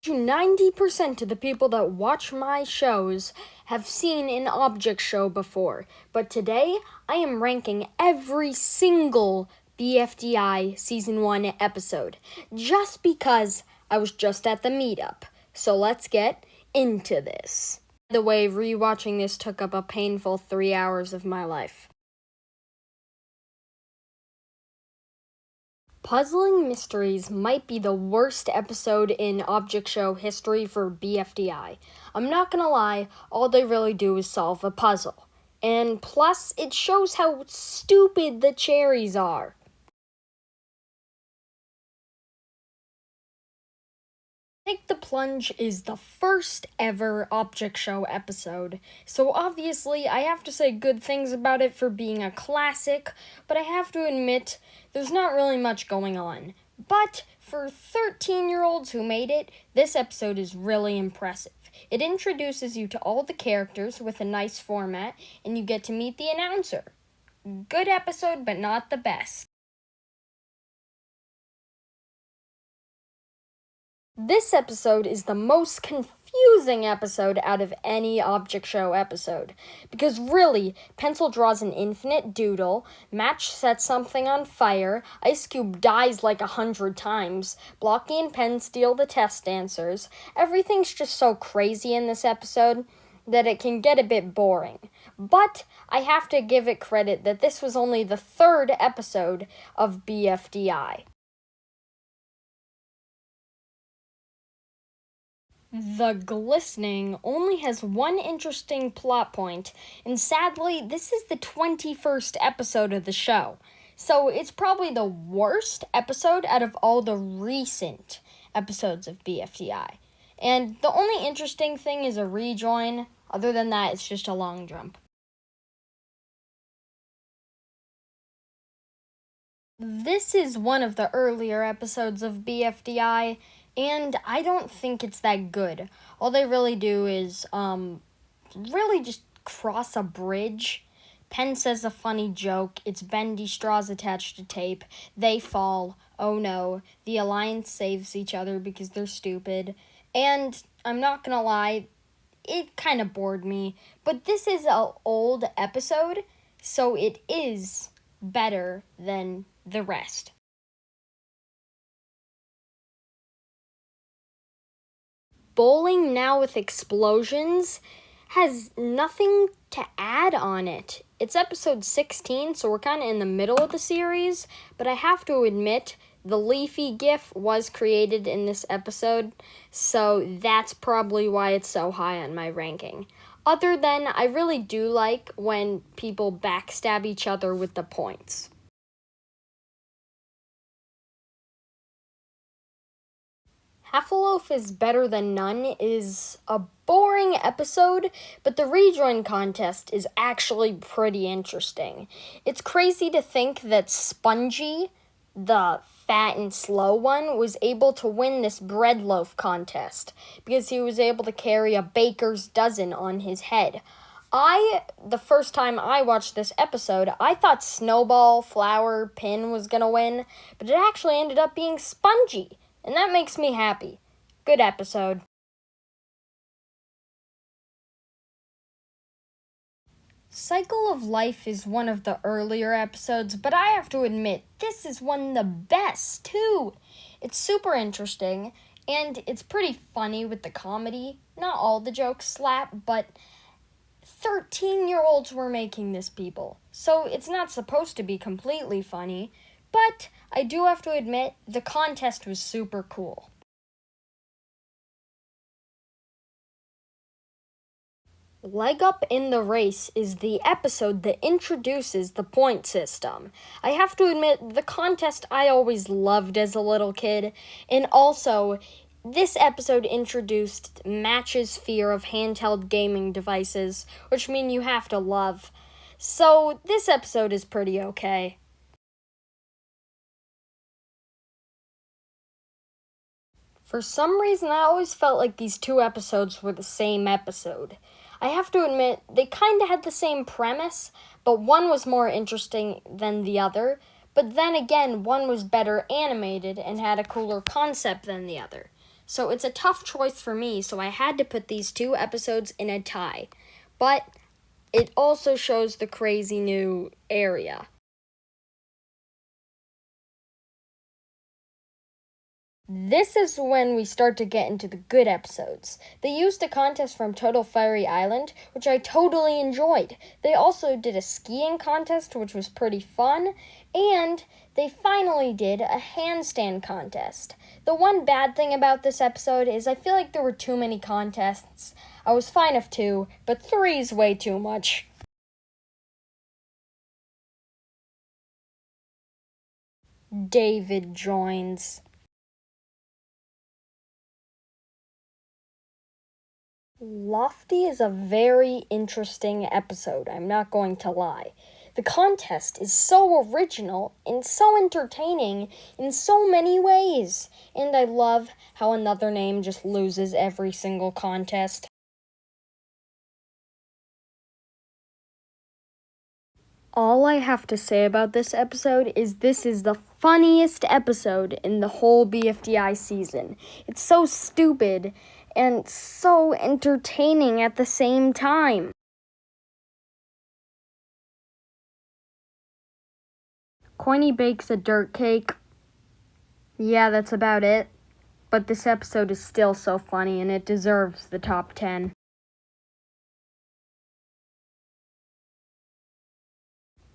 90% of the people that watch my shows have seen an object show before, but today I am ranking every single BFDI Season 1 episode, just because I was just at the meetup. So let's get into this. By the way, rewatching this took up a painful 3 hours of my life. Puzzling Mysteries might be the worst episode in object show history for BFDI. I'm not gonna lie, all they really do is solve a puzzle. And plus, it shows how stupid the cherries are. Take the Plunge is the first ever object show episode, so obviously I have to say good things about it for being a classic, but I have to admit there's not really much going on. But for 13-year-olds who made it, this episode is really impressive. It introduces you to all the characters with a nice format, and you get to meet the announcer. Good episode, but not the best. This episode is the most confusing episode out of any object show episode. Because really, Pencil draws an infinite doodle, Match sets something on fire, Ice Cube dies like 100 times, Blocky and Pen steal the test answers. Everything's just so crazy in this episode that it can get a bit boring. But I have to give it credit that this was only the third episode of BFDI. The Glistening only has one interesting plot point, and sadly, this is the 21st episode of the show. So it's probably the worst episode out of all the recent episodes of BFDI. And the only interesting thing is a rejoin. Other than that, it's just a long jump. This is one of the earlier episodes of BFDI, and I don't think it's that good. All they really do is, really just cross a bridge. Pen says a funny joke, it's bendy straws attached to tape, they fall, oh no, the Alliance saves each other because they're stupid, and I'm not gonna lie, it kind of bored me, but this is an old episode, so it is better than the rest. Bowling Now with Explosions has nothing to add on it. It's episode 16, so we're kind of in the middle of the series, but I have to admit, the Leafy GIF was created in this episode, so that's probably why it's so high on my ranking. Other than, I really do like when people backstab each other with the points. Half a Loaf is Better Than None is a boring episode, but the rejoin contest is actually pretty interesting. It's crazy to think that Spongy, the fat and slow one, was able to win this bread loaf contest because he was able to carry a baker's dozen on his head. The first time I watched this episode, I thought Snowball, Flower, Pin was gonna win, but it actually ended up being Spongy. And that makes me happy. Good episode. Cycle of Life is one of the earlier episodes, but I have to admit, this is one of the best, too. It's super interesting, and it's pretty funny with the comedy. Not all the jokes slap, but 13-year-olds were making this, people. So it's not supposed to be completely funny, but I do have to admit, the contest was super cool. Leg Up in the Race is the episode that introduces the point system. I have to admit, the contest I always loved as a little kid, and also, this episode introduced Match's fear of handheld gaming devices, which mean you have to love. So, this episode is pretty okay. For some reason, I always felt like these two episodes were the same episode. I have to admit, they kind of had the same premise, but one was more interesting than the other. But then again, one was better animated and had a cooler concept than the other. So it's a tough choice for me, so I had to put these two episodes in a tie. But it also shows the crazy new area. This is when we start to get into the good episodes. They used a contest from Total Fiery Island, which I totally enjoyed. They also did a skiing contest, which was pretty fun, and they finally did a handstand contest. The one bad thing about this episode is I feel like there were too many contests. I was fine of 2, but 3 is way too much. David joins. Lofty is a very interesting episode, I'm not going to lie. The contest is so original and so entertaining in so many ways, and I love how Another Name just loses every single contest. All I have to say about this episode is this is the funniest episode in the whole BFDI season. It's so stupid and so entertaining at the same time. Coiny bakes a dirt cake. Yeah, that's about it. But this episode is still so funny and it deserves the top 10.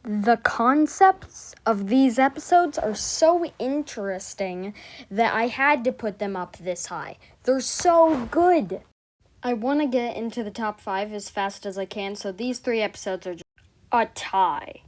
The concepts of these episodes are so interesting that I had to put them up this high. They're so good. I want to get into the top 5 as fast as I can, so these 3 episodes are just a tie.